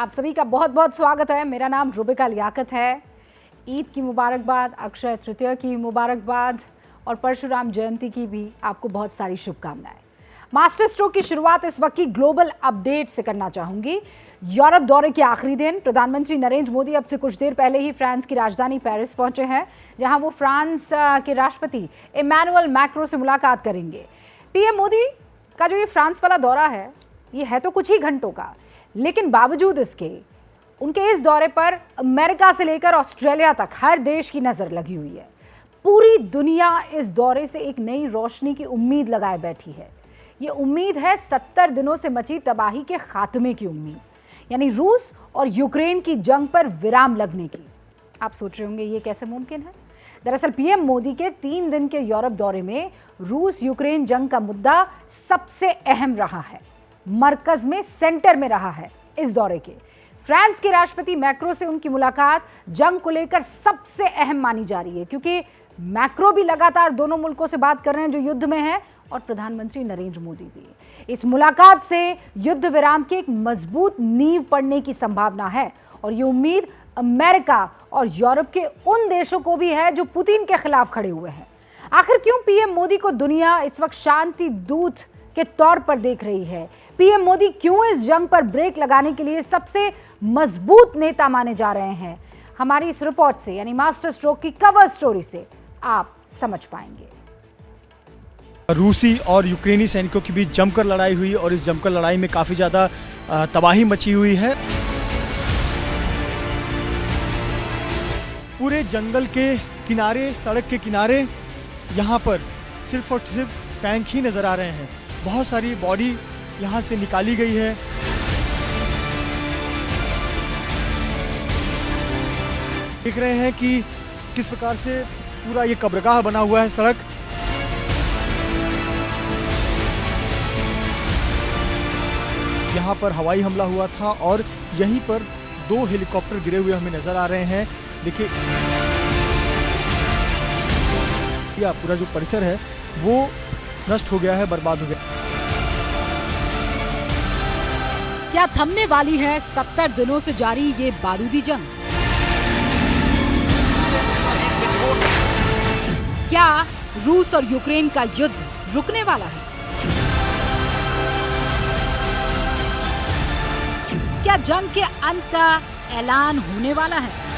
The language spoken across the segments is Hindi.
आप सभी का बहुत बहुत स्वागत है। मेरा नाम रुबिका लियाकत है। ईद की मुबारकबाद, अक्षय तृतीया की मुबारकबाद और परशुराम जयंती की भी आपको बहुत सारी शुभकामनाएं। मास्टर स्ट्रोक की शुरुआत इस वक्त की ग्लोबल अपडेट से करना चाहूंगी। यूरोप दौरे के आखिरी दिन प्रधानमंत्री नरेंद्र मोदी अब से कुछ देर पहले ही फ्रांस की राजधानी पेरिस पहुंचे हैं, जहां वो फ्रांस के राष्ट्रपति इमैनुअल मैक्रों से मुलाकात करेंगे। पीएम मोदी का जो ये फ्रांस वाला दौरा है, ये है तो कुछ ही घंटों का, लेकिन बावजूद इसके उनके इस दौरे पर अमेरिका से लेकर ऑस्ट्रेलिया तक हर देश की नजर लगी हुई है। पूरी दुनिया इस दौरे से एक नई रोशनी की उम्मीद लगाए बैठी है। ये उम्मीद है 70 दिनों से मची तबाही के खात्मे की उम्मीद, यानी रूस और यूक्रेन की जंग पर विराम लगने की। आप सोच रहे होंगे ये कैसे मुमकिन है? दरअसल पीएम मोदी के 3 दिन के यूरोप दौरे में रूस यूक्रेन जंग का मुद्दा सबसे अहम रहा है, मरकज में, सेंटर में रहा है। इस दौरे के फ्रांस के राष्ट्रपति मैक्रो से उनकी मुलाकात जंग को लेकर सबसे अहम मानी जा रही है, क्योंकि मैक्रो भी लगातार दोनों मुल्कों से बात कर रहे हैं जो युद्ध में हैं, और प्रधानमंत्री नरेंद्र मोदी भी। इस मुलाकात से युद्ध विराम की एक मजबूत नींव पड़ने की संभावना है, और ये उम्मीद अमेरिका और यूरोप के उन देशों को भी है जो पुतिन के खिलाफ खड़े हुए हैं। आखिर क्यों पीएम मोदी को दुनिया इस वक्त शांति दूत के तौर पर देख रही है? पीएम मोदी क्यों इस जंग पर ब्रेक लगाने के लिए सबसे मजबूत नेता माने जा रहे हैं? हमारी इस रिपोर्ट से, यानी मास्टर स्ट्रोक की कवर स्टोरी से आप समझ पाएंगे। रूसी और यूक्रेनी सैनिकों के बीच जमकर लड़ाई हुई और इस जमकर लड़ाई में काफ़ी ज़्यादा तबाही मची हुई है। पूरे जंगल के किनारे, सड़क के किनारे यहाँ पर सिर्फ और सिर्फ टैंक ही नज़र आ रहे हैं। बहुत सारी बॉडी यहाँ से निकाली गई है। देख रहे हैं कि किस प्रकार से पूरा ये कब्रगाह बना हुआ है सड़क। यहाँ पर हवाई हमला हुआ था और यहीं पर 2 हेलीकॉप्टर गिरे हुए हमें नजर आ रहे हैं। देखिए, यह पूरा जो परिसर है वो नष्ट हो गया है, बर्बाद हो गया। क्या थमने वाली है 70 दिनों से जारी ये बारूदी जंग? क्या रूस और यूक्रेन का युद्ध रुकने वाला है? क्या जंग के अंत का ऐलान होने वाला है?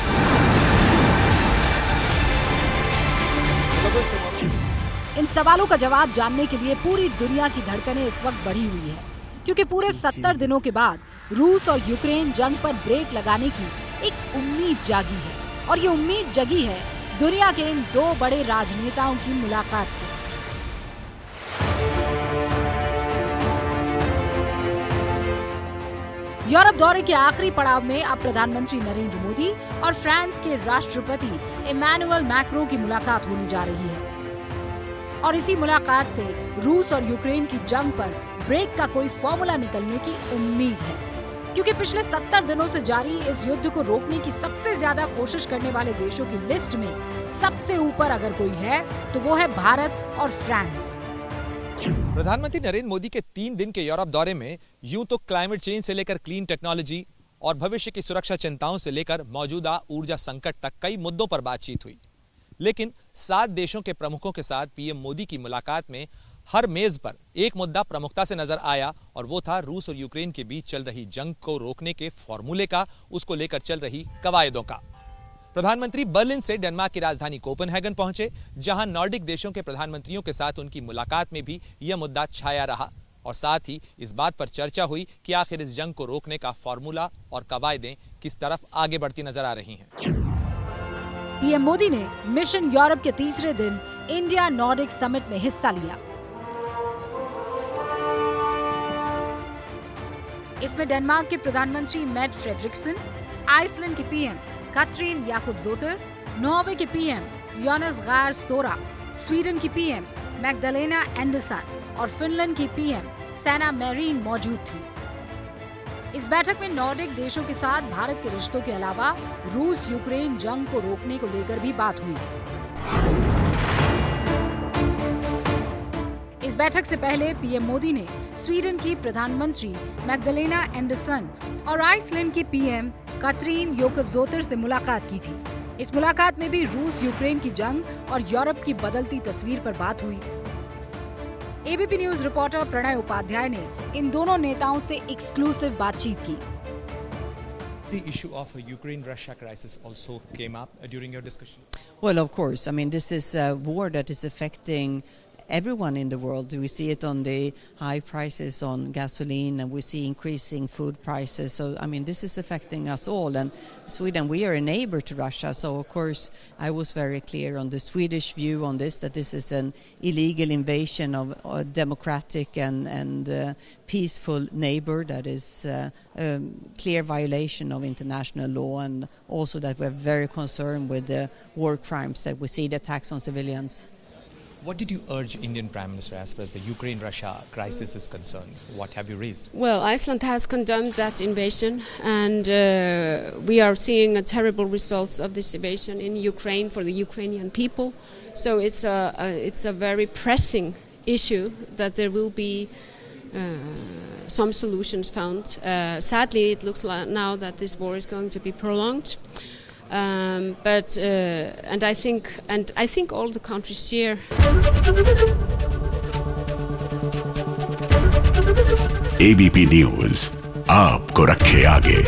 इन सवालों का जवाब जानने के लिए पूरी दुनिया की धड़कनें इस वक्त बढ़ी हुई है, क्योंकि पूरे 70 दिनों के बाद रूस और यूक्रेन जंग पर ब्रेक लगाने की एक उम्मीद जागी है, और ये उम्मीद जगी है दुनिया के इन 2 बड़े राजनेताओं की मुलाकात से। यूरोप दौरे के आखिरी पड़ाव में अब प्रधानमंत्री नरेंद्र मोदी और फ्रांस के राष्ट्रपति इमैनुअल मैक्रों की मुलाकात होने जा रही है, और इसी मुलाकात से रूस और यूक्रेन की जंग पर ब्रेक का कोई फॉर्मूला निकलने की उम्मीद है, क्योंकि पिछले 70 दिनों से जारी इस युद्ध को रोकने की सबसे ज्यादा कोशिश करने वाले देशों की लिस्ट में सबसे ऊपर अगर कोई है तो वो है भारत और फ्रांस। प्रधानमंत्री नरेंद्र मोदी के 3 दिन के यूरोप दौरे में यूं तो क्लाइमेट चेंज से लेकर क्लीन टेक्नोलॉजी और भविष्य की सुरक्षा चिंताओं से लेकर मौजूदा ऊर्जा संकट तक कई मुद्दों पर बातचीत हुई, लेकिन 7 देशों के प्रमुखों के साथ पीएम मोदी की मुलाकात में हर मेज पर एक मुद्दा प्रमुखता से नजर आया, और वो था रूस और यूक्रेन के बीच चल रही जंग को रोकने के फॉर्मूले का, उसको लेकर चल रही कवायदों का। प्रधानमंत्री बर्लिन से डेनमार्क की राजधानी कोपेनहेगन पहुंचे, जहां नॉर्डिक देशों के प्रधानमंत्रियों के साथ उनकी मुलाकात में भी यह मुद्दा छाया रहा, और साथ ही इस बात पर चर्चा हुई कि आखिर इस जंग को रोकने का फॉर्मूला और कवायदें किस तरफ आगे बढ़ती नजर आ रही हैं। पीएम मोदी ने मिशन यूरोप के तीसरे दिन इंडिया नॉर्डिक समिट में हिस्सा लिया। इसमें डेनमार्क के प्रधानमंत्री मेट फ्रेडरिक्सन, आइसलैंड के पीएम काथरीन याकुबजोतर, नॉर्वे के पीएम योनास गायर स्टोरा, स्वीडन की पीएम मैग्डलेना एंडरसन और फिनलैंड की पीएम सैना मैरीन मौजूद थी। इस बैठक में नॉर्डिक देशों के साथ भारत के रिश्तों के अलावा रूस यूक्रेन जंग को रोकने को लेकर भी बात हुई। इस बैठक से पहले पीएम मोदी ने स्वीडन की प्रधानमंत्री मैग्दलेना एंडरसन और आइसलैंड की पीएम कातरीन योकबजोतर से मुलाकात की थी। इस मुलाकात में भी रूस यूक्रेन की जंग और यूरोप की बदलती तस्वीर पर बात हुई। ABP news reporter Pranay Upadhyay ने इन दोनों नेताओं से एक्सक्लूसिव बातचीत की। The issue of a Ukraine-Russia crisis also came up during your discussion. Well, of course. I mean, this is a war that is affecting everyone in the world. We see it on the high prices on gasoline, and we see increasing food prices. So, I mean, this is affecting us all. And Sweden, we are a neighbor to Russia. So, of course, I was very clear on the Swedish view on this, that this is an illegal invasion of a democratic and peaceful neighbor, that is a clear violation of international law, and also that we're very concerned with the war crimes that we see, the attacks on civilians. What did you urge Indian Prime Minister as far as the Ukraine-Russia crisis is concerned? What have you raised? Well, Iceland has condemned that invasion, and we are seeing a terrible results of this invasion in Ukraine for the Ukrainian people. So it's a very pressing issue that there will be some solutions found. Sadly, it looks like now that this war is going to be prolonged. And I think all the countries share. ABP News आपको रखे आगे।